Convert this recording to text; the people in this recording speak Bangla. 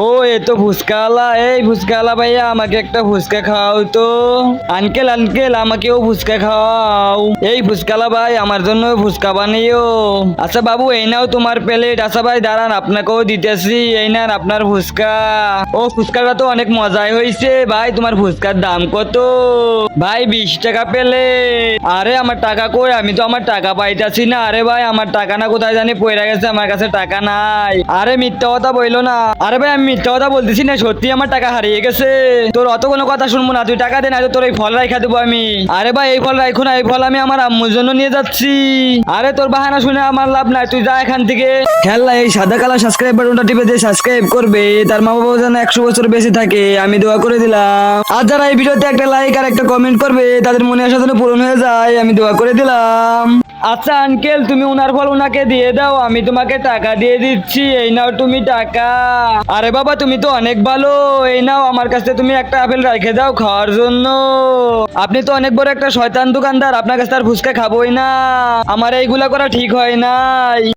ও এ তো ফুচকাওয়ালা। এই ফুচকাওয়ালা ভাইয়া, আমাকে একটা ফুচকা খাওয়াও তো। আঙ্কেল আঙ্কেল, আমাকেও ফুচকা খাওয়াও। এই ফুচকাওয়ালা ভাই, আমার জন্য ফুচকা বানিও। আচ্ছা বাবু, এই নাও তোমার প্লেট। আচ্ছা ভাই দাঁড়ান, আপনাকেও দিতেছি। এই নেন আপনার ফুচকা। ও ফুচকাটা তো অনেক মজাই হয়েছে। ভাই তোমার ফুচকার দাম কত? ভাই 20 টাকা প্লেট। আরে আমার টাকা কই? আমি তো আমার টাকা পাইতাছি না। আরে ভাই আমার টাকা না কোথায় জানি পড়ে গেছে, আমার কাছে টাকা নাই। আরে মিথ্যা কথা বইলো না। আরে ভাই আমি মিথ্যা কথা বলতেছি না, সত্যি আমার টাকা হারিয়ে গেছে। তোর অত কোনো কথা শুনবো না, তুই টাকা দে, না তোর এই ফল রাইখা দেবো আমি। আরে ভাই এই ফল রাইখো না, এই ফল আমি আমার আম্মুর জন্য নিয়ে যাচ্ছি। আরে তোর বাহানা শুনে আমার লাভ নাই, তুই যা এখান থেকে। খেলনা এই সাদা কালো সাবস্ক্রাইব বাটনটা টিপে দিয়ে সাবস্ক্রাইব করবে, তার মা বাবা যেন 100 বছর বেঁচে থাকে, আমি দোয়া করে দিলাম। আর যারা এই ভিডিওতে একটা লাইক আর একটা কমেন্ট করবে, তাদের মনে আশা যেন পূরণ হয়ে যায়, আমি দোয়া করে দিলাম। আচ্ছা আঙ্কেল, তুমি উনার ফল উনাকে দিয়ে দাও, আমি তোমাকে টাকা দিয়ে দিচ্ছি। এই নাও তুমি টাকা। আরে বাবা তুমি তো অনেক ভালো। এই নাও আমার কাছে তুমি একটা আপেল রেখে দাও খাওয়ার জন্য। আপনি তো অনেক বড় একটা শয়তান দোকানদার, আপনার কাছে আর ফুচকা খাবোই না। আমার এইগুলা করা ঠিক হয় নাই।